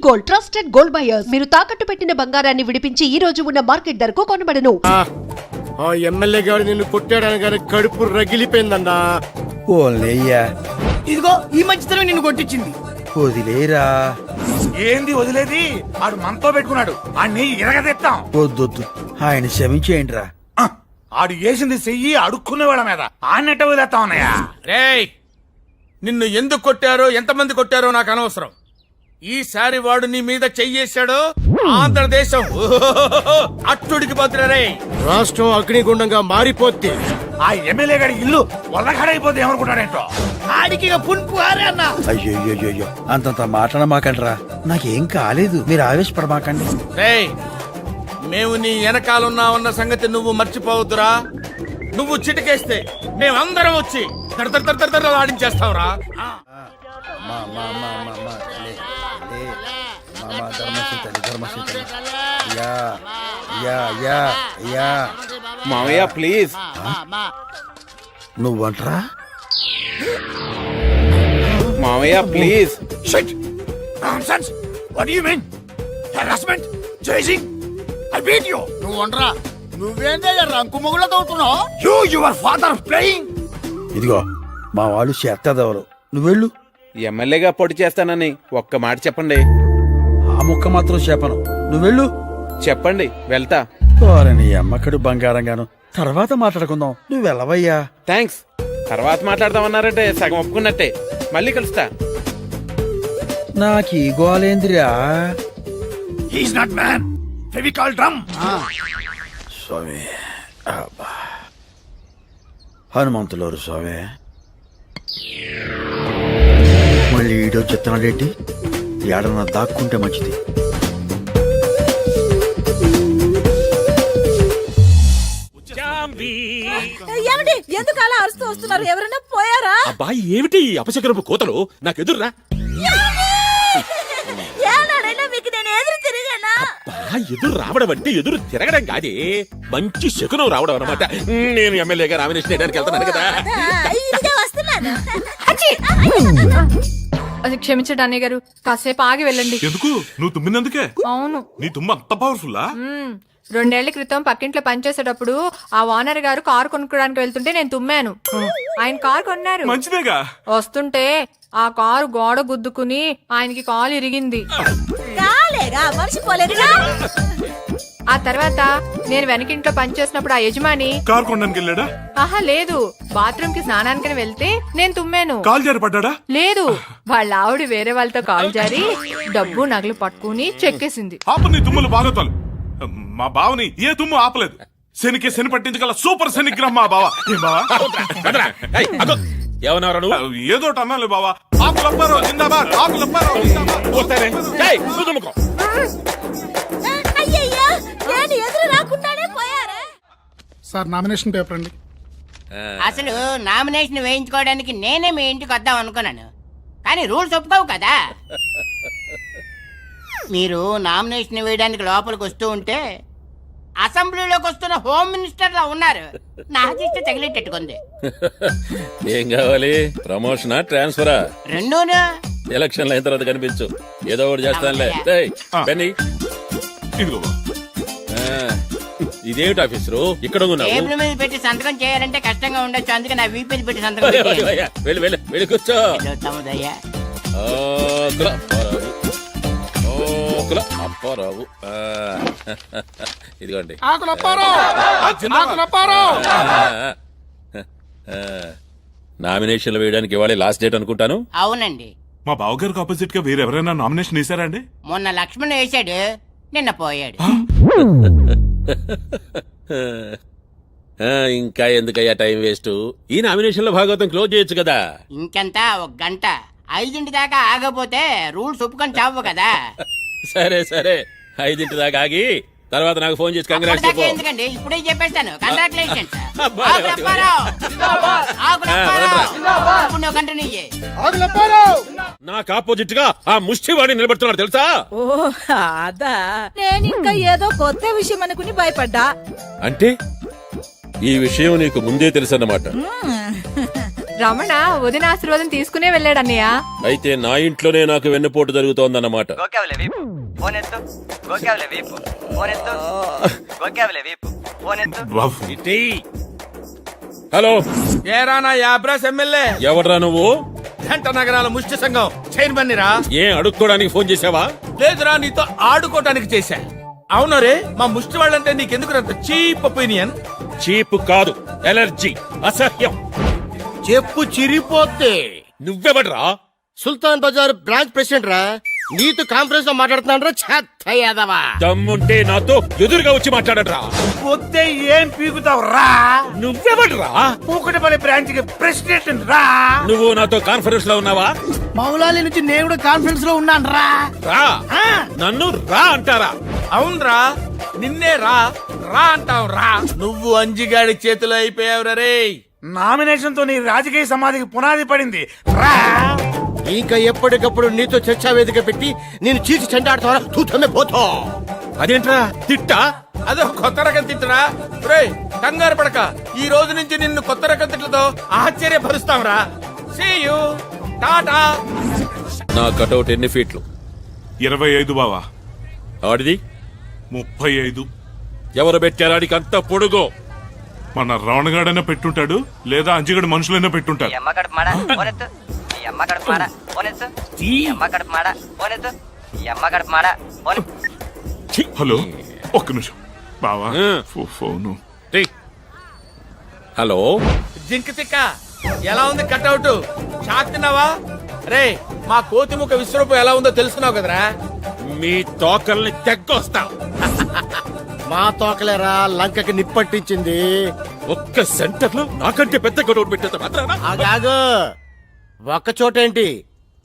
Gold, trusted gold buyers. మీరు తాకట్టు పెట్టిన బంగారాన్ని విడిపించి ఈ రోజు ఉన్న మార్కెట్ ధరకు కొనబడను. ఆ ఎమ్మెల్యే గారు నిన్ను కొట్టాడని గారి కడుపు రగిలిపోయిందన్నా. ఓలేయ్యా, ఇదిగో ఈ మంచితనం నిన్ను కొట్టించింది. వదిలేరా. ఏంది వదిలేది? ఆడు మనతో పెట్టుకున్నాడు, ఆడిని ఎరగదెత్తాం. వద్దొద్దు, ఆయన క్షమించేయండి రా. ఆడు వేసింది చెయ్యి అడుక్కునే వాళ్ళ మీద ఆన్నట్ట వదిలేస్తా ఉన్నాయా? రేయ్, నిన్ను ఎందుకు కొట్టారో ఎంతమంది కొట్టారో నాకు అనవసరం. ఈసారి వాడు నీ మీద చెయ్యేశాడో ఆంధ్రదేశం అట్టుడికి పోతురే. రాష్ట్రం అగ్నిగుండంగా మారిపోద్ది. ఆ ఎమ్మెల్యే గారి ఇల్లు వల్లగాడైపోతే ఏమనుకుంటాడేంటో. ఆడికి పుంపు ఆరే అన్న. అయ్యో, అంతంత మాట్లాడమాకండ్రా. నాకేం కాలేదు, మీరు ఆవేశపడమాకండి. రేయ్, మేము నీ వెనకాలన్నామన్న సంగతి నువ్వు మర్చిపోవద్దురా. నువ్వు చిటికేస్తే మేమందరం వచ్చి ఆడించేస్తావురా. మామయ్య ప్లీజ్. నువ్వంటరా మామయ్య please. Shit! Nonsense! What do you mean? Harassment? Chasing? I beat you! నువ్వు వంటరా. నువ్వేంటే రంకు మొగుళ్ళ తోడుతున్నావు? Your father playing? ఇదిగో మా వాళ్ళు చేస్తాదెవరు, నువ్వెళ్ళు. ఎమ్మెల్యేగా పోటీ చేస్తానని ఒక్క మాట చెప్పండి. ఆ ముక్క మాత్రం చెప్పను, నువ్వెళ్ళు. చెప్పండి, వెళ్తా. నీ అమ్మకడు బంగారంగాను, తర్వాత మాట్లాడుకుందాం. నువ్వు వెళ్ళవయ్యా. థ్యాంక్స్. తర్వాత మాట్లాడదామన్నారంటే సగం ఒప్పుకున్నట్టే. మళ్ళీ కలుస్తా. నాకు ఈ గోలేంద్రియా. He's not man. Fevicol drum. స్వామి, అబ్బా. హనుమంతులోరు స్వామి. మళ్ళీ ఈడో చెత్తనాడేంటి? ఏడన్నా దాక్కుంటే మంచిది. ఏమిటి ఎందుకు అలా అరుస్తూ వస్తున్నారు? ఎవరైనా పోయారా? అబ్బాయి ఏమిటి అపశకరపు కోతలు? నాకు ఎదురురా. ఏనాడైనా మీకు నేను ఎదురు తిరిగానా? ఎదురు రావడం అంటే ఎదురు తిరగడం కాదే, మంచి శకునం రావడం అన్నమాట. నేను ఎమ్మెల్యేగా నామినేషన్ వేయడానికి వెళ్తున్నాను కదా. ఇదిగే వస్తున్నాను. అది క్షమించండి అన్నయ్య గారు, కాసేపు ఆగి వెళ్ళండి. ఎందుకు? నువ్వు తుమ్మినందుకే? అవును. నీ తుమ్మ అంత పవర్ఫుల్లా? 2 ఏళ్ల క్రితం పక్కింట్లో పనిచేసేటప్పుడు ఆ ఓనర్ గారు కారు కొనుక్కోడానికి వెళ్తుంటే నేను తుమ్మాను. ఆయన కారు కొన్నారు. మంచిదేగా. వస్తుంటే ఆ కారు గోడ గుద్దుకుని ఆయనకి కాలు ఇరిగింది. కాలేగా మర్చిపోలేదుగా. ఆ తర్వాత నేను వెనకింట్లో పనిచేసినప్పుడు ఆ యజమాని కారు కొనడానికి వెళ్ళాడా? ఆహా లేదు, బాత్రూమ్ కి స్నానానికి వెళ్తే నేను తుమ్మాను. కాలు జారి పడ్డాడా? లేదు, వాళ్ళ ఆవిడ వేరే వాళ్ళతో కాలు జారి డబ్బు నగలు పట్టుకుని చెక్కేసింది. ఆపు నీ తుమ్ములు బాగోతాలు. మా బావని ఏ తుమ్ము ఆపలేదు. శనికి శని పట్టించగల సూపర్ శనిగ్రహం మా బావ. ఏం బావా? ఏమన్నారా నువ్వు? ఏదో అన్నాలే బావా. ఆకులప్పారో జిందాబాద్, ఆకులప్పారో జిందాబాద్. అయ్యయ్యో, నేను ఎదురు రాకుండానే పోయారా? సార్ నామినేషన్ పేపర్ అండి. అసలు నామినేషన్ వేయించుకోవడానికి నేనే మీ ఇంటికి వద్దాం అనుకున్నాను, కానీ రూల్స్ ఒప్పుకోవు కదా. మీరు నామినేషన్ వేయడానికి లోపలికి వస్తూ ఉంటే అసెంబ్లీలోకి వస్తున్న హోమ్ మినిస్టర్ లా ఉన్నారు. నా దిష్టి తగిలేటట్టుకుంది. ఏం కావాలి? ప్రమోషనా, ట్రాన్స్ఫరా? రెండూనా? ఎలక్షన్లు అయిన తర్వాత కనిపించు, ఏదో ఒకటి చేస్తానులే. బెన్నీ, ఇదిగో బావ. ఇదేమిటి ఆఫీసరు ఇక్కడ ఉన్నావు? టేబుల్ మీద పెట్టి సంతకం చేయాలంటే కష్టంగా ఉండొచ్చు, అందుకే నా వీపు మీద పెట్టి సంతకం పెట్టాను. వెళ్ళి కూర్చో. తమ్ముదయ్యా, అప్పారావు, ఇదిగోండి. నామినేషన్లు వేయడానికి ఇవాళ లాస్ట్ డేట్ అనుకుంటాను. అవునండి. మా బావగారికి ఆపోజిట్ గా వేరెవరైనా నామినేషన్ వేసారా అండి? మొన్న లక్ష్మణ్ వేశాడు, నిన్న పోయాడు. ఇంకా ఎందుకయ్యా టైం వేస్ట్? ఈ నామినేషన్ లో భాగవతం క్లోజ్ చేయొచ్చు కదా. ఇంకెంత, 1 గంట. 5 దాకా ఆగపోతే రూల్స్ ఒప్పుకొని చావు కదా. సరే 5 దాకా ఆగి తర్వాత నాకు ఫోన్ చేసి కంగ్రాట్స్ చెప్పు. ఎందుకండి, ఇప్పుడే చెప్పేస్తాను. కంగ్రాచులేషన్స్. నాకు ఆపోజిట్ గా ఆ ముష్టివాడి నిలబడుతున్నాడు తెలుసా? ఓ అదా, నేను ఇంకా ఏదో కొత్త విషయం అనుకుని భయపడ్డా. అంటే ఈ విషయం నీకు ముందే తెలుసన్నమాట. రమణ వదిన ఆశీర్వాదం తీసుకునే వెళ్ళాడు అన్నయ్య. అయితే నా ఇంట్లోనే నాకు వెన్నుపోటు జరుగుతోందన్నమాట. హలో, ఏరా నా యాబ్రాస్ ఎమ్మెల్యే? ఎవడ్రా నువ్వు? జంట నగరాల ముష్టి సంఘం చైర్మన్ రా. ఏం అడుక్కోడానికి ఫోన్ చేసావా? లేదురా, నీతో ఆడుకోవటానికి చేశా. అవును రే, మా ముష్టి వాళ్ళంటే నీకెందుకు అంత చీప్ ఒపీనియన్? చీప్ కాదు, ఎలర్జీ, అసహ్యం. చెప్పు చిరిపోతే. నువ్వెవడ్రా? సుల్తాన్ బజార్ బ్రాంచ్ ప్రెసిడెంట్ రా. నీతో కాన్ఫరెన్స్ లో మాట్లాడుతున్నాను రా. చెత్త యాదవా. దమ్ముంటే నాతో ఎదురుగా వచ్చి మాట్లాడరా. వస్తే ఏం పీకుతావు రా? నువ్వెవడ్రా? పూకటపల్లి బ్రాంచ్ కి ప్రెసిడెంట్ రా. నువ్వు నాతో కాన్ఫరెన్స్ లో ఉన్నావా? మౌలాలి నుంచి నేను కూడా కాన్ఫరెన్స్ లో ఉన్నాను రా. రా. నన్ను రా అంటారా? అవునరా, నిన్నే రా రా అంటావు రా. నువ్వు అంజిగాడి చేతిలో అయిపోయావురా రే. నామినేషన్ తో నీ రాజకీయ సమాధికి పునాది పడింది రా. ఇంకా ఎప్పటికప్పుడు నీతో చర్చా వేదిక పెట్టి నేను చీచి చెండాడుతావా? తూతమే పోతా. అదేంట్రా తిట్టా? అదో కొత్త రకం తిట్టురా. రే కంగారు పడక, ఈ రోజు నుంచి నిన్ను కొత్త రకం తిట్లతో ఆశ్చర్యపరుస్తాంరా. See you, tata. నా కటౌట్ ఎన్ని ఫీట్లు? 25 బావా. ఆడిది 35. ఎవరు పెట్టారు ఆడికి అంత పొడుగు? మన రావణగాడైనా పెట్టుంటాడు, లేదా అంజిగడు మనుషులైనా పెట్టుంటారు. హలో, ఒక్క నిమిషం బావా. ఫోను. హలో, జింక తిక్క, ఎలా ఉంది కట్అవుట్? షాక్ తిన్నావా? రే, మా కోతిముఖ విశ్వరూపం ఎలా ఉందో తెలుసుకున్నావు కదరా. మీ తోకల్ని తెగ్గొస్తాం. మా తోకలేరా లంకకి నిప్పట్టించింది. ఒక్క సెంటర్ లో నాకంటే పెద్ద కటౌట్ పెట్టేంత మాత్రాన కాదు, ఒక్క చోటేంటి,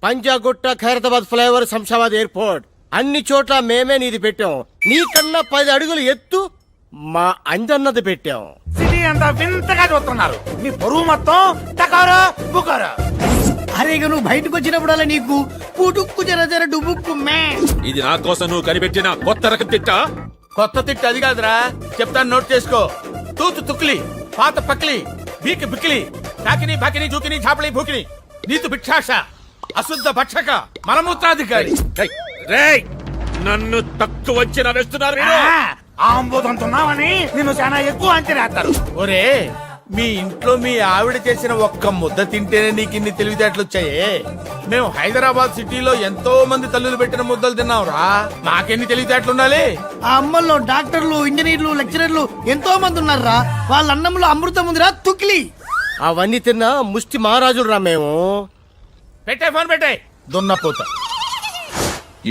పంజాగుట్ట, ఖైరతాబాద్ ఫ్లైఓవర్, శంషాబాద్ ఎయిర్పోర్ట్, అన్ని చోట్ల మేమే నీది పెట్టాం. నీకన్నా 10 అడుగులు ఎత్తు మా అంజన్నది పెట్టాం. సిటీ అంతా వింతగా చూస్తున్నారు. మీ బరువు మొత్తం టకారా బుకారా. అరే ఇక నువ్వు బయటకు వచ్చినప్పుడల్లా నీకు పుటుక్కు జర జర డుబుక్కు మే. ఇది నా కోసం నువ్వు కనిపెట్టిన కొత్త రకం తిట్టా? కొత్త తిట్టు అది కాదురా, చెప్తాను నోట్ చేసుకో. తూతు తుక్లి, పాత పక్లి, బీకి బిక్లి, తాకిని బాకిని జూకిని ఛాపలి భూకిని, నీతు భిక్షాష, అశుద్ధ భక్షక, మలమూత్రాధికారి. రేయ్, నన్ను తక్కువ అంచనా వేస్తున్నారు మీరు. ఆంబోదంతున్నావని నిన్ను చాలా ఎక్కువ అంచనా వేస్తారు. ఒరే, మీ ఇంట్లో మీ ఆవిడ చేసిన ఒక్క ముద్ద తింటేనే నీకు ఇన్ని తెలివితేటలు వచ్చాయే. మేము హైదరాబాద్ సిటీలో ఎంతో మంది తల్లులు పెట్టిన ముద్దలు తిన్నాంరా. మాకెన్ని తెలివితేటలు ఉండాలి? ఆ అమ్మల్లో డాక్టర్లు, ఇంజనీర్లు, లెక్చరర్లు ఎంతో మంది ఉన్నారా. వాళ్ళ అన్నంలో అమృతం ఉందిరా తుక్లి. అవన్నీ తిన్నా ముష్టి మహారాజులు రా మేము. పెట్టే ఫోన్ పెట్టే దున్నపోత.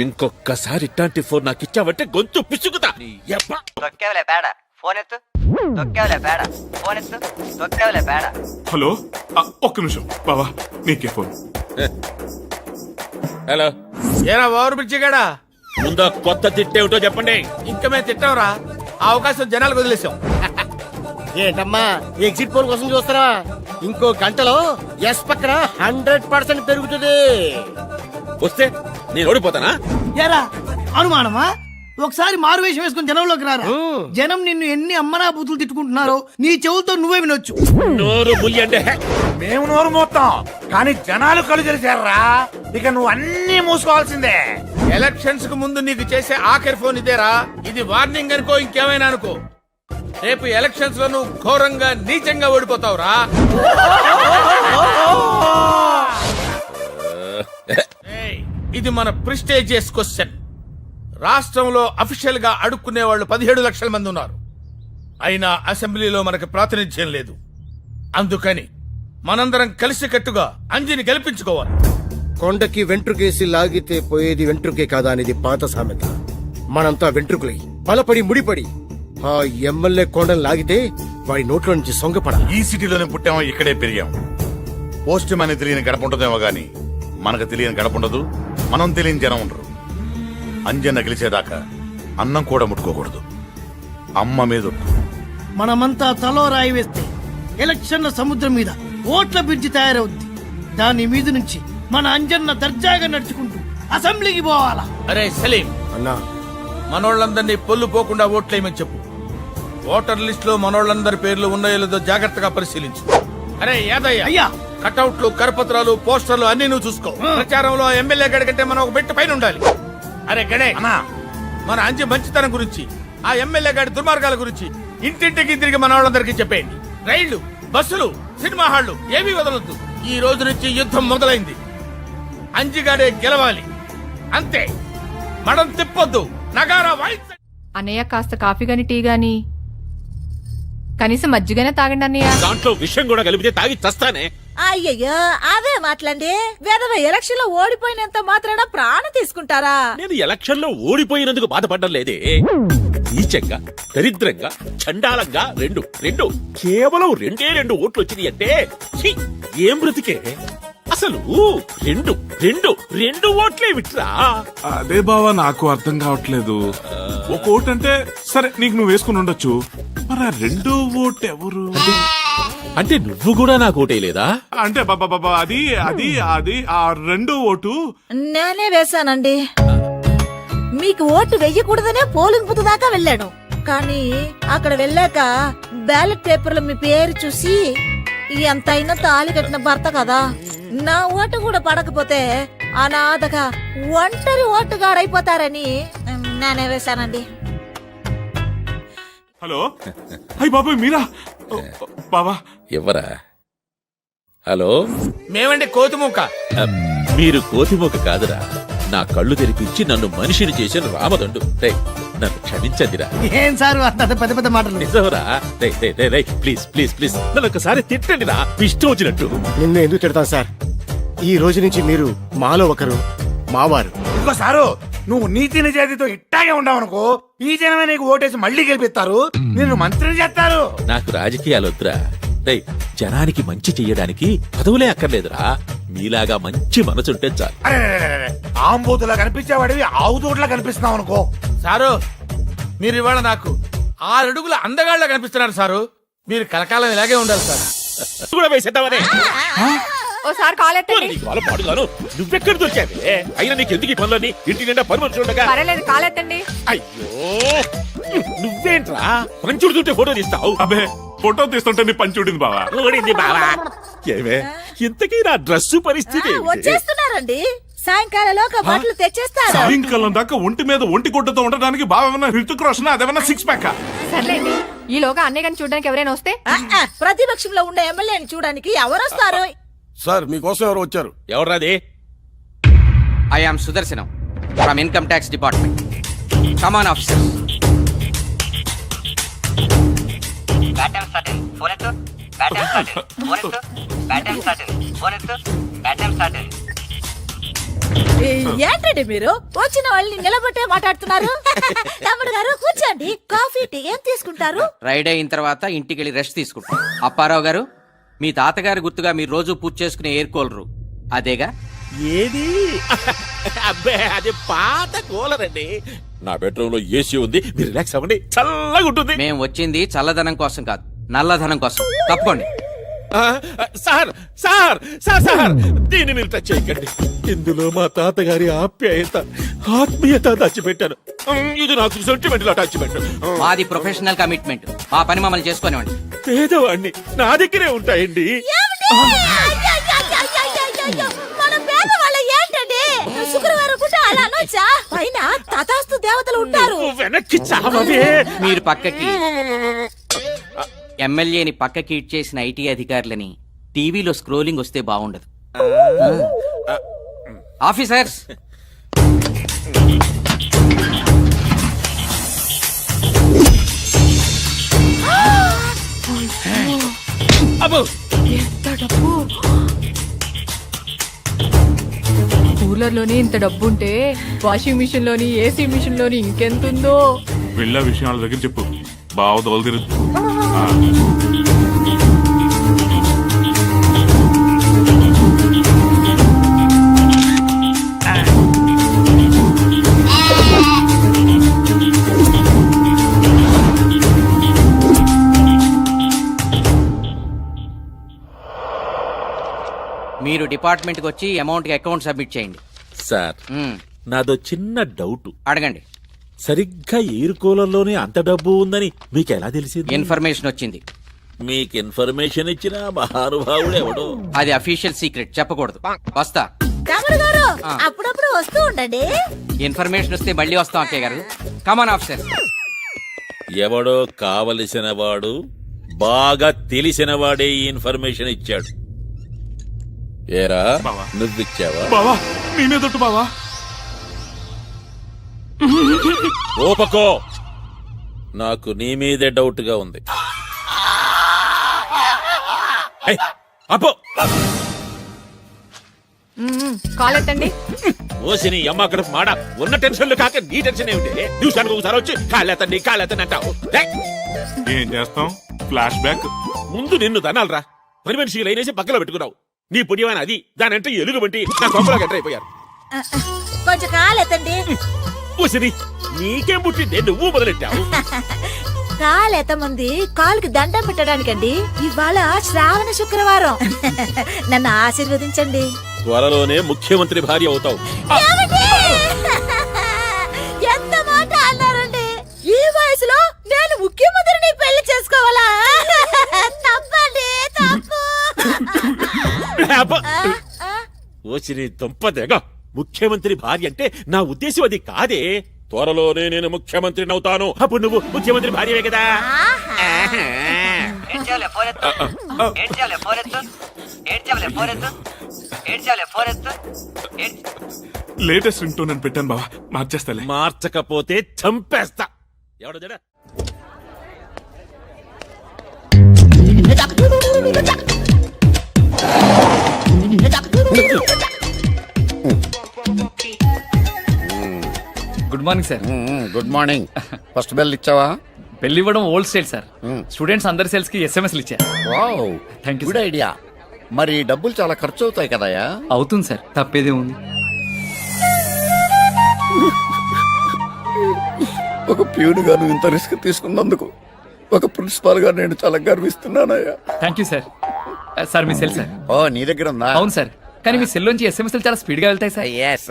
ఇంకొక్కసారి ఇట్లాంటి ఫోన్ నాకు ఇచ్చావంటే గొంతు పిసుకుతా. హలో, ఒక్క నిమిషం బావా, నీకే ఫోన్. హలో, ఏరా ఓవర్ బ్రిడ్జి గాడా, ముందా కొత్త తిట్టేమిటో చెప్పండి. ఇంకా మేము తిట్టాంరా. ఆ అవకాశం జనాలకు వదిలేసాం. ఏంటమ్మా ఎగ్జిట్ పోల్ కోసం చూస్తారా? ఇంకో గంటలో ఎస్ పక్కన 100% పెరుగుతుంది. వస్తే నేను ఓడిపోతానా? ఎరా అనుమానమా? ఒకసారి మారువేషం వేసుకుని జనంలోకి రారా. జనం నిన్ను ఎన్ని అమ్మనా బూతులు తిట్టుకుంటున్నారో నీ చెవులతో నువ్వే వినొచ్చు. నోరు ముయ్యండి. మేము నోరు మోస్తాం, కానీ జనాలు కళ్ళు తెరిచారా. ఇక నువ్వు అన్ని మూసుకోవాల్సిందే. ఎలక్షన్స్ కు ముందు నీకు చేసే ఆఖరి ఫోన్ ఇదేరా. ఇది వార్నింగ్ అనుకో, ఇంకేమైనా అనుకో. రేపు ఎలక్షన్స్ లో నువ్వు ఘోరంగా నీచంగా ఓడిపోతావురా. ఇది మన ప్రిస్టేజియస్ క్వశ్చన్. రాష్ట్రంలో అఫీషియల్ గా అడుక్కునే వాళ్ళు 17 లక్షల మంది ఉన్నారు. అయినా అసెంబ్లీలో మనకు ప్రాతినిధ్యం లేదు. అందుకని మనందరం కలిసికట్టుగా అంజిని గెలిపించుకోవాలి. కొండకి వెంట్రుకేసి లాగితే పోయేది వెంట్రుకే కాదా అనేది పాత సామెత. మనంతా వెంట్రుకులై బలపడి ముడిపడి ఆ ఎమ్మెల్యే కొండను లాగితే వాడి నోట్లో నుంచి సొంగపడ. ఈ సిటీలోనే పుట్టామో, ఇక్కడే పెరిగాం. పోస్ట్ మ్యాన్ తెలియని గడప ఉంటుందేమో గాని మనకు తెలియని గడప ఉండదు, మనం తెలియని జనం ఉండరు. అంజన్న గెలిచేదాకా అన్నం కూడా ముట్టుకోకూడదు. అమ్మ మీద మనమంతా తలో రాయి వేస్తే ఎలక్షన్ల సముద్రం మీద ఓట్ల బ్రిడ్జి తయారవుద్ది. దాని మీద నుంచి మన అంజన్న దర్జాగా నడుచుకుంటూ అసెంబ్లీకి పోవాలా. అరే సలీం అన్నా, మనోళ్ళందరినీ పొల్లు పోకుండా ఓట్లేయమని చెప్పు. ఓటర్ లిస్ట్ లో మనోళ్ళందరి పేర్లు ఉన్నాయో లేదో జాగ్రత్తగా పరిశీలించు. అరే యాదయ్య, అయ్యా కటౌట్లు కరపత్రాలు పోస్టర్లు అన్ని నువ్వు చూసుకో. ప్రచారంలో ఎమ్మెల్యే గడి కంటే మనం ఒక బెట్టు పైన ఉండాలి. అరే గణేష్, మన అంజి మంచితనం గురించి, ఆ ఎమ్మెల్యే గారి దుర్మార్గాల గురించి ఇంటింటికి తిరిగి మన వాళ్ళందరికీ చెప్పేయండి. రైళ్లు, బస్సులు, సినిమా హాళ్లు ఏమీ వదలొద్దు. ఈ రోజు నుంచి యుద్ధం మొదలైంది. అంజిగాడే గెలవాలి, అంతే. మడం తిప్పొద్దు, నగారా వాయించండి. అన్నయ్య కాస్త కాఫీ గాని టీ గాని కనీసం మజ్జిగనే తాగండి అన్నయ్య. దాంట్లో విషయం కూడా కలిపితే తాగి చస్తానే. అయ్యయ్యో అదే మాట్లాడి వేదవ ఎలక్షన్ లో ఓడిపోయినంత మాత్రాన ప్రాణం తీసుకుంటారా? నేను ఎలక్షన్ లో ఓడిపోయినందుకు బాధపడడం లేదే. నీచంగా, దరిద్రంగా, చండాలంగా రెండు కేవలం రెండు ఓట్లు వచ్చినాయి అంటే ఛీ, ఏం బ్రతికే అసలు. రెండు ఓట్లే విట్రా. అదే బావా నాకు అర్థం కావట్లేదు. ఒక ఓటు అంటే సరే నీకు నువ్వు వేసుకుని ఉండొచ్చు, మరి ఆ రెండో ఓటు ఎవరు? అంటే నువ్వు కూడా నాకు ఓటేయలేదా? అంటే బాబా అది అది అది ఆ రెండో ఓటు నేనే వేశానండి. మీకు ఓటు వెయ్యకూడదనే పోలింగ్ బూత్ దాకా వెళ్ళాను. కానీ అక్కడ వెళ్ళాక బ్యాలెట్ పేపర్లో మీ పేరు చూసి ఎంతైనా తాళి కట్టిన భర్త కదా, నా ఓటు కూడా పడకపోతే అనాథగా ఒంటరి ఓటుగాడైపోతారని నేనే వేశానండి. హలో అయ్యి బాబాయ్ మీరా? బాబా ఎవరా? హలో, మేమండి కోతిమూక. మీరు కోతిమోక కాదురా, నా కళ్ళు తెరిపించి నన్ను మనిషిని చేసిన రామదండు. రేయ్, నన్ను క్షమించండిరా. ఏం సార్ అంత పెద్ద పెద్ద మాటలు? నిజంరా. ప్లీజ్ ప్లీజ్ ప్లీజ్ నన్ను ఒకసారి తిట్టండిరా, ఇష్టం వచ్చినట్టు. నిన్ను ఎందుకు తిడతాను సార్? ఈ రోజు నుంచి మీరు మాలో ఒకరు, మావారు. ఇంకోసారు నువ్వు నీతి నిజాయితీతో ఇట్టాగే ఉండవనుకో, ఈ జనమే నీకు ఓటేసి మళ్ళీ గెలిపిస్తారు, నిన్ను మంత్రిని చేస్తారు. నాకు రాజకీయాలు వద్దురా. రేయ్, జనానికి మంచి చెయ్యడానికి పదవులే అక్కర్లేదురా, మీలాగా మంచి మనసుంటే చాలు. అరే ఆంబోతులా కనిపించేవాడివి ఆవుతోట్లా కనిపిస్తున్నావు అనుకో. సారు, మీరు ఇవాళ నాకు 6 అడుగుల అందగాళ్ళ కనిపిస్తున్నారు సారు. మీరు కలకాలం ఇలాగే ఉండాలి సార్. కూడా వేసేద్దామనే. ఓసారి కాలెత్తండి. నీకు వాళ్ళ పాడుగాను నువ్వెక్కడ దొరికావే? అయినా నీకు ఎందుకు ఈ పనులని? ఇంటి నిండా పని మనుషులు ఉండగా. పర్వాలేదు, కాలెత్తండి. అయ్యో, నువ్వేంట్రా పంచుడు చుట్టే ఫోటో తీస్తావు? అబే ఫోటో తీస్తుంటే నీ పని చూడింది బావా. ఊడింది బావా. ఏమే ఇంతకీ నా డ్రెస్సు పరిస్థితి ఏమిటి? వచ్చేస్తున్నారండి, సాయంకాలంలోగా బట్టలు తెచ్చేస్తారు. సాయంకాలం దాకా ఒంటి మీద ఒంటి గుడ్డతో ఉండడానికి బావేమన్నా హృతిక్ రోషన్, అదేమన్నా సిక్స్ ప్యాక్? సర్లేండి, ఈలోగా అన్నయ్య గారిని చూడడానికి ఎవరైనా వస్తే. ప్రతిపక్షంలో ఉండే ఎమ్మెల్యేని చూడడానికి ఎవరొస్తారు? సార్ మీకోసం ఎవరు వచ్చారు? ఎవర్రాది? I am Sudarshanam from income tax department. Come on officer. ఏంటండి మీరు వచ్చిన వాళ్ళని నిలబట్టే మాట్లాడుతున్నారు? తమ్ముడు గారు కూర్చోండి, కాఫీ టీ ఏం తీసుకుంటారు? రైడ్ అయిన తర్వాత ఇంటికి వెళ్ళి రెస్ట్ తీసుకుంటాం. అప్పారావు గారు, మీ తాతగారి గుర్తుగా మీరు రోజు పూజ చేసుకునే ఎయిర్ కూలరు అదేగా? ఏది? అబ్బే, అది పాత కూలర్ అండి. నా బెడ్రూమ్ లో ఏసీ ఉంది, మీరు రిలాక్స్ అవ్వండి, చల్లగా ఉంటుంది. మేము వచ్చింది చల్లదనం కోసం కాదు, నల్లధనం కోసం. తప్పుకోండి. సార్ సార్ సార్ సార్ దీన్ని మీరు టచ్ చేయకండి. ఇందులో మా తాతగారి ఆప్యాయత, ఆత్మీయత దాచిపెట్టాను. ఇది నాకు సెంటిమెంట్ లో టచ్ పెట్టాను. మాది ప్రొఫెషనల్ కమిట్మెంట్, మా పని మమ్మల్ని చేసుకోనివ్వండి. పేదవాడిని, నా దగ్గరే ఉంటాయండి. మన పేదవాళ్ళ ఏంటండి? శుక్రవారం పూట అలా అనొచ్చా? పైన తథాస్తు దేవతలు ఉంటారు. వెనక్కి చావవే. మీరు పక్కకి ఎమ్మెల్యేని పక్కకి ఇచ్చేసిన ఐటీ అధికారులని టీవీలో స్క్రోలింగ్ వస్తే బాగుండదు. ఆఫీసర్స్, ఎంత డబ్బు! కూలర్ లోని ఇంత డబ్బు ఉంటే వాషింగ్ మిషన్ లోని, ఏసీ మిషన్ లోని ఇంకెంతుందో. వెళ్ళ విషయాల దగ్గర చెప్పు, బావ దోలు తిరుగు. మీరు డిపార్ట్మెంట్కి వచ్చి అమౌంట్కి అకౌంట్ సబ్మిట్ చేయండి. సార్, నాదో చిన్న డౌట్. అడగండి. సరిగ్గా ఎయిర్ కూలర్లోనే అంత డబ్బు ఉందని మీకు ఎలా తెలిసింది? ఇన్ఫర్మేషన్ వచ్చింది. మీకు ఇన్ఫర్మేషన్ ఇచ్చిన మహానుభావుడు ఎవడో. అది అఫీషియల్ సీక్రెట్, చెప్పకూడదు. వస్తా. తమ్ముడు గారు అప్పుడప్పుడు వస్తూ ఉండండి. ఇన్ఫర్మేషన్ వస్తే మళ్ళీ వస్తాం అక్కయ్య గారు. కమాన్ ఆఫీసర్. ఎవడో కావలసిన వాడు, బాగా తెలిసిన వాడే ఈ ఇన్ఫర్మేషన్ ఇచ్చాడు. ఏరా బావా. నువ్విచ్చావా? బావా నేనేదొట్టు బావా. ఓపకో, నాకు నీ మీదే డౌట్ గా ఉంది. ఏయ్, అప్పో కాల్ ఎత్తండి. ఓసిని అమ్మ అక్కడ మాడ ఉన్న టెన్షన్లు కాక నీ టెన్షన్ ఏమిటి? నిమిషానికి ఒకసారి వచ్చి కాళ్ళెత్తండి అంటావు. ఏయ్, ఏం చేస్తాం, ఫ్లాష్ బ్యాక్. ముందు నిన్ను దనాలరా. పని మనిషి లైనేసి పక్కలో పెట్టుకున్నావు. నీ పుణ్యమైన అది దానంటే ఎలుగు వంటి నా కొంపలో గంట అయిపోయారు. కొంచెం కాలెత్తండి. ఓసిని నీకేం పుట్టిందే నువ్వు మొదలెట్టావు. కాలెత్తముంది కాలుకి దండం పెట్టడానికండి. ఇవాళ శ్రావణ శుక్రవారం. నన్ను ఆశీర్వదించండి. త్వరలోనే ముఖ్యమంత్రి భార్య అవుతావు. ఏమండి? ఎంత మాట అన్నారండి? ఈ వయసులో నేను ముఖ్యమంత్రిని పెళ్లి చేసుకోవాలా? తప్పండి, తప్పు. ఓసిని దుంపదేగా, ముఖ్యమంత్రి భార్య అంటే నా ఉద్దేశం అది కాదే. త్వరలోనే నేను ముఖ్యమంత్రిని అవుతాను. అప్పుడు నువ్వు ముఖ్యమంత్రి భార్యవే కదా. లేటెస్ట్ రింగ్ టోన్ అని పెట్టాను బావా, మార్చేస్తాలే. మార్చకపోతే చంపేస్తా. ఎవడో జడ good morning sir. Good morning. First bell ఇచ్చావా? పెళ్లి ఇవ్వడం ఓల్డ్ స్టైల్ సార్. స్టూడెంట్స్ అందరి సేల్స్ కి ఎస్ఎంఎస్లు ఇచ్చారు. Wow, thank you. Good idea. మరి డబ్బులు చాలా ఖర్చు అవుతాయి కదయా? అవుతుంది సార్, తప్పేదే ఉంది. ఒక ప్యూన్ గా నువ్వు ఇంత రిస్క్ తీసుకున్నందుకు ఒక ప్రిన్సిపాల్ గా నేను చాలా గర్విస్తున్నానయ్యా. Thank you sir. సార్ మీ సెల్ సార్. ఓ, నీ దగ్గర ఉందా? అవును సార్, కానీ మీ సెల్ నుంచి ఎస్ఎంఎస్లు చాలా స్పీడ్ గా వెళ్తాయి సార్. Yes.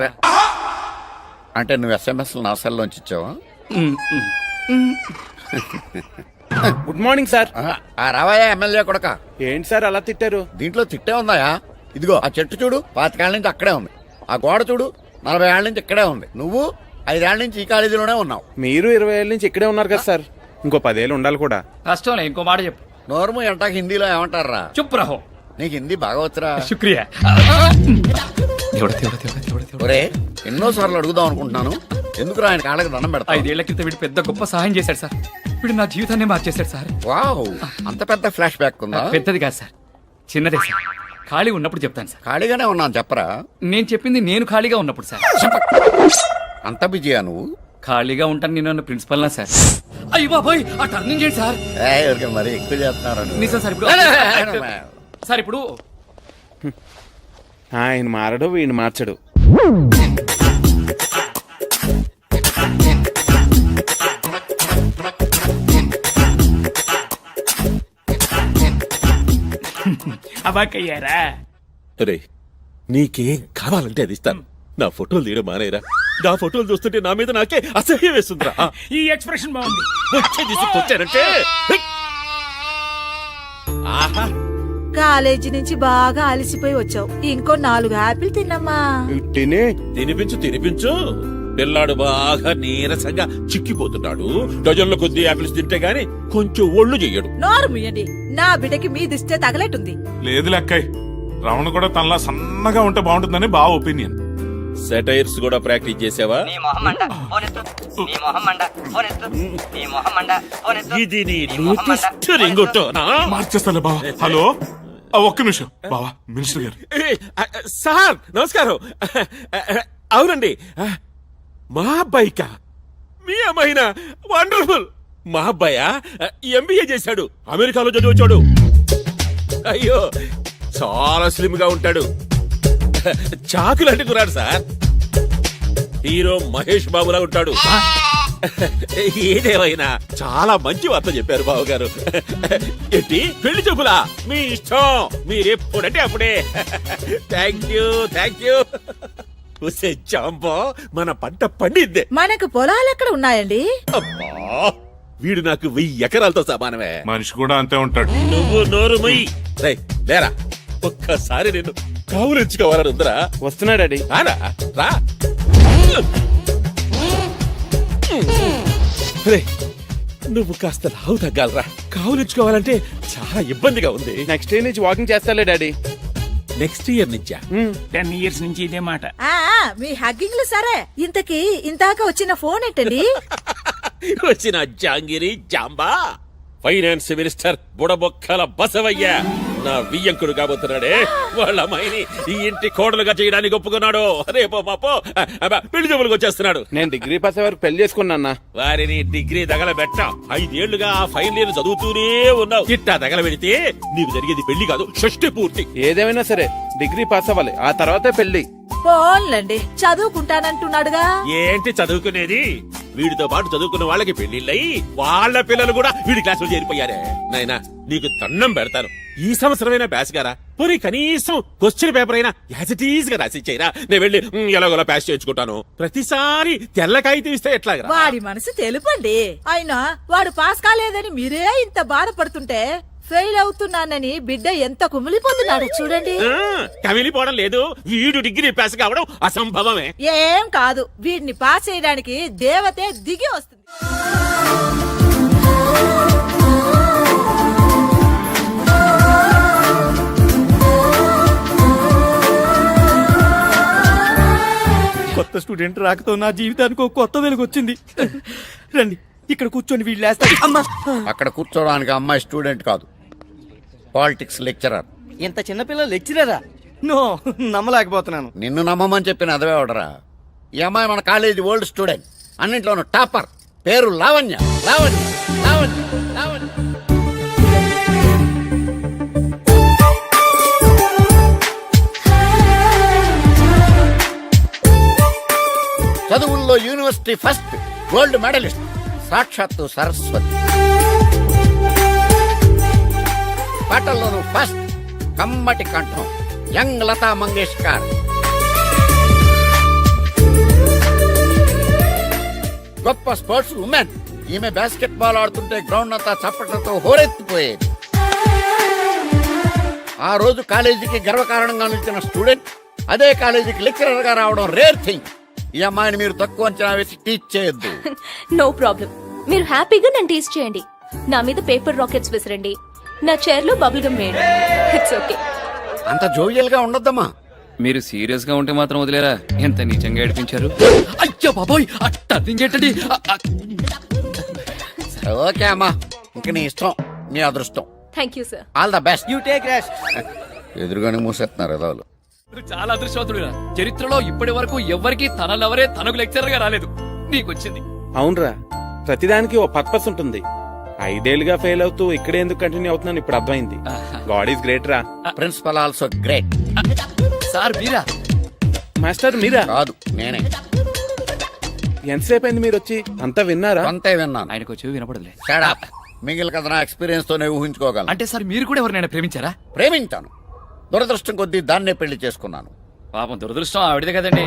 అంటే నువ్వు ఎస్ఎంఎస్ నా సెల్లోంచి ఇచ్చావా? Good morning sir. రావాయా ఎమ్మెల్యే కొడక. ఏంటి సార్ అలా తిట్టారు? దీంట్లో తిట్టే ఉందాయా? ఇదిగో ఆ చెట్టు చూడు, 25 ఏళ్ల నుంచి అక్కడే ఉంది. ఆ గోడ చూడు, 40 ఏళ్ల నుంచి ఇక్కడే ఉంది. నువ్వు 5 ఏళ్ల నుంచి ఈ కాలేజీలోనే ఉన్నావు. మీరు 20 ఏళ్ళ నుంచి ఇక్కడే ఉన్నారు కదా సార్. ఇంకో 10 ఏళ్ళు ఉండాలి కూడా. కష్టంలే, ఇంకో మాట చెప్పు. నోర్ము ఎంటాక హిందీలో ఏమంటారా? చుప్ రహో. నీకు హిందీ బాగా వచ్చరా? శుక్రియా. ఒరే, ఎన్నోసార్లు అడుగుదాం అనుకుంటున్నాను, ఎందుకు ఆయన కాళ్ళకి దండం పెడతా? 5 ఏళ్ల క్రితం వీడు పెద్ద గొప్ప సహాయం చేశాడు సార్. వీడు నా జీవితాన్ని మార్చేశాడు సార్. వావ్, అంత పెద్ద ఫ్లాష్ బ్యాక్ ఉందా? పెద్దది కాదు సార్, చిన్నదే సార్. ఖాళీ ఉన్నప్పుడు చెప్తాను సార్. ఖాళీగానే ఉన్నాను చెప్పరా? నేను చెప్పింది నేను ఖాళీగా ఉన్నప్పుడు సార్. అంత బిజీయా నువ్వు? ఖాళీగా ఉంటాను నేను అన్న ప్రిన్సిపల్ నా సార్. అయ్యో బాబోయ్, ఆ టర్నింగ్ చేయండి సార్. ఎవరికి మరి ఎక్కువ చేస్తున్నారు నిజం సార్. ఇప్పుడు సార్ ఇప్పుడు ఆయన మారడు, వీడిని మార్చడు. అబాకయ్యారా? రే, నీకేం కావాలంటే అది ఇస్తాను. నా ఫోటోలు తీయడం మానేరా. నా ఫోటోలు చూస్తుంటే నా మీద నాకే అసహ్యం వేస్తుందిరా. ఈ ఎక్స్ప్రెషన్ బాగుంది. వచ్చే తీసుకొచ్చానంటే ఆహా, కాలేజీ నుంచి బాగా అలసిపోయి వచ్చావు. ఇంకో 4 యాపిల్ తిన్నమ్మా. తినే తినిపించు. పిల్లాడు బాగా నీరసంగా చిక్కిపోతున్నాడు. డజన్ల కొద్ది యాపిల్స్ తింటే గాని కొంచెం ఒళ్ళు చెయ్యడు. నోరు ముయ్యండి, నా బిడ్డకి మీ దిష్టే తగలెట్టుంది. లేదు లెక్కయ్, రమణ కూడా తనలా సన్నగా ఉంటే బాగుంటుందని బావ ఒపీనియన్. సెటైర్స్ కూడా ప్రాక్టీస్ చేసావా? ఇది నీ లేటెస్ట్ రింగొట్టోనా? మార్చేస్తాలే బావా. హలో, ఒక్క నిమిషం బావా. మినిస్టర్ గారు. సార్ నమస్కారం. అవునండి, మా అబ్బాయికా? మీ అమ్మాయినా? వండర్ఫుల్. మా అబ్బాయా ఎంబీఏ చేశాడు, అమెరికాలో చదివచ్చాడు. అయ్యో, చాలా స్లిమ్ గా ఉంటాడు. చాకులు అంటుకున్నాడు సార్. హీరో మహేష్ బాబులా ఉంటాడు. ఏదేమైనా చాలా మంచి వార్త చెప్పారు బావగారు. ఏంటి పెళ్లి చూపులా? మీ ఇష్టం, మీరెప్పుడంటే అప్పుడే. Thank you. జాంబో, మన పంట పండిద్దే. మనకు పొలాలు ఎక్కడ ఉన్నాయండి? అబ్బా, వీడు నాకు 1000 ఎకరాలతో సమానమే. మనిషి కూడా అంతే ఉంటాడు. నువ్వు నోరు మొయ్యి. రేయ్, లేరా, ఒక్కసారి నేను కావులించుకోవాలని ఉందరా. వస్తున్నాడండి. రారా, రా. రేయ్, నువ్వు కాస్త లావు తగ్గాలరా. కావులించుకోవాలంటే చాలా ఇబ్బందిగా ఉంది. నెక్స్ట్ ఇయర్ నుంచి వాకింగ్ చేస్తాలే డాడీ. నెక్స్ట్ ఇయర్ నుంచా? 10 years నుంచి ఇదే మాట. మీ హగ్గింగ్లు సరే, ఇంతకీ ఇందాక వచ్చిన ఫోన్ ఏంటండి? వచ్చిన జాంగిరి జాంబా ఫైనాన్స్ మినిస్టర్ బుడబొక్కల బసవయ్య నా వియ్యంకుడు కాబోతున్నాడే. వాళ్ళ అమ్మాయిని ఈ ఇంటి కోడలుగా చేయడానికి ఒప్పుకున్నాడు. రేపో మాపో పెళ్లి జబ్బులకు వచ్చేస్తున్నాడు. నేను డిగ్రీ పాస్ అయ్యే వరకు పెళ్లి చేసుకున్నా. వారిని డిగ్రీ తగలబెట్ట 5 ఏళ్లుగా ఆ ఫైనల్ ఇయర్ చదువుతూనే ఉన్నావు. ఇట్టా తగలబెడితే నీకు జరిగేది పెళ్లి కాదు, షష్టి పూర్తి. ఏదేమైనా సరే డిగ్రీ పాస్ అవ్వాలి, ఆ తర్వాతే పెళ్లి. ఫోన్లండి, చదువుకుంటానంటున్నాడుగా. ఏంటి చదువుకునేది? వీడితో పాటు చదువుకున్న వాళ్ళకి పెళ్లిళ్ళయి వాళ్ళ పిల్లలు కూడా వీడి క్లాసులో చేరిపోయారే. నాయనా, నీకు దండం పెడతాను, ఈ సంవత్సరమైనా బ్యాస్ గారా పోనీ కనీసం క్వశ్చన్ పేపర్ అయినా యాజ్ ఇట్ ఈజ్ గా రాసిచ్చేయరా. నేను వెళ్ళి ఎలాగోలా ప్యాస్ చేయించుకుంటాను. ప్రతిసారి తెల్లకాయ తీస్తే ఎట్లాగరా? వాడి మనసు తెలుపండి. అయినా వాడు పాస్ కాలేదని మీరే ఇంత బాధపడుతుంటే ఫెయిల్ అవుతున్నానని బిడ్డ ఎంత కుమిలిపోతున్నాడు చూడండి. కమిలిపోవడం లేదు, వీడు డిగ్రీ పాస్ కావడం అసంభవమే. ఏం కాదు, వీడిని పాస్ చేయడానికి దేవతే దిగి వస్తుంది. కొత్త స్టూడెంట్ రాకతో నా జీవితానికి ఒక కొత్త వెలుగు వచ్చింది. రండి, ఇక్కడ కూర్చొని వీళ్ళు లేస్తారు. అమ్మా, అక్కడ కూర్చోడానికి అమ్మాయి స్టూడెంట్ కాదు, పాలిటిక్స్ లెక్చరర్. ఇంత చిన్నపిల్ల లెక్చరరా? నో, నమ్మలేకపోతున్నాను. నిన్ను నమ్మమని చెప్పిన అదవే అవడరా. ఈ అమ్మాయి మన కాలేజీ ఓల్డ్ స్టూడెంట్, అన్నింట్లోనూ టాపర్. పేరు లావణ్య. లావణ్య లావణ్య లావణ్య. చదువుల్లో యూనివర్సిటీ ఫస్ట్, గోల్డ్ మెడలిస్ట్, సాక్షాత్తు సరస్వతి. పాటల్లోనూ ఫస్ట్, కమ్మటి కంఠం, యంగ్ లతా మంగేష్కర్. గొప్ప స్పోర్ట్స్ ఉమెన్. ఈమె బాస్కెట్ బాల్ ఆడుతుంటే గ్రౌండ్ అంతా చప్పట్లతో హోరెత్తిపోయేది. ఆ రోజు కాలేజీకి గర్వకారణంగా నిలిచిన స్టూడెంట్ అదే కాలేజీకి లెక్చరర్ గా రావడం రేర్ థింగ్. ఈ అమ్మాయిని మీరు తక్కువ అంచనా వేసి టీచ్ చేయొద్దు. నో ప్రాబ్లం, మీరు హ్యాపీగా నన్ను టీచ్ చేయండి. నా మీద పేపర్ రాకెట్స్ విసిరండి, నా చైర్ లో బబుల్ గమ్ వేయండి. It's okay. అంత జోవియల్ గా ఉండొద్దమ్మా. మీరు సీరియస్ గా ఉంటే మాత్రం వదిలేరా? ఎంత నీచంగా ఏడిపించారు. అయ్యో బాబోయ్, అట్టండి. ఓకే అమ్మా, ఇంక నీ ఇష్టం, నీ అదృష్టం. Thank you sir. All the best. You take rest. ఎదురుగానే మూసేస్తున్నారు ఎదవలు. చాలా అదృష్టవంతుడు. చరిత్రలో ఇప్పటి వరకు ఎవ్వరికి తనలెవరే తనకు లెక్చరర్ గా రాలేదు. నీకొచ్చింది. అవునరా, ప్రతిదానికి ఓ పర్పస్ ఉంటుంది. 5 ఏళ్లుగా ఫెయిల్ అవుతూ ఇక్కడే ఎందుకు కంటిన్యూ అవుతున్నాను ఇప్పుడు అర్థమైంది. గాడ్ ఈస్ గ్రేట్ రా. Principal also great. సార్ మీరా? మాస్టర్ మీరా? కాదు, నేనే. ఎంతసేపు అయింది మీరు వచ్చి? అంతా విన్నారా? అంతే విన్నాను. ఆయనకు వచ్చి వినపడలే. మిగిలిన కథ నా ఎక్స్పీరియన్స్ తోనే ఊహించుకోగలను. అంటే సార్ మీరు కూడా ఎవరినైనా ప్రేమించారా? ప్రేమించాను, దురదృష్టం కొద్దీ దాన్నే పెళ్లి చేసుకున్నాను. పాపం దురదృష్టం ఆవిడదే కదండి.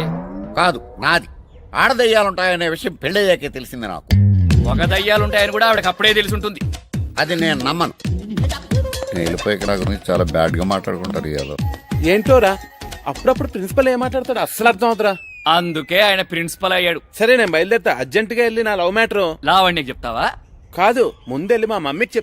కాదు, నాది. ఆడదయ్యాలుంటాయనే విషయం పెళ్ళయ్యాకే తెలిసింది నాకు. ఒక దయ్యాలుంటాయని కూడా ఆవిడకి అప్పుడే తెలిసి ఉంటుంది. అది నేను నమ్మను. నేను వెళ్ళిపోయి నా గురించి చాలా బ్యాడ్ గా మాట్లాడుకుంటారు ఇవాళ. ఏంటోరా, అప్పుడప్పుడు ప్రిన్సిపల్ ఏం మాట్లాడతాడు అస్సలు అర్థం అవుతురా. అందుకే ఆయన ప్రిన్సిపల్ అయ్యాడు. సరే నేను బయలుదేరుతా. అర్జెంట్ గా వెళ్ళి నా లవ్ మ్యాటర్ లావణ్యకి చెప్తావా? కాదు, ముందెళ్ళి మా మమ్మీకి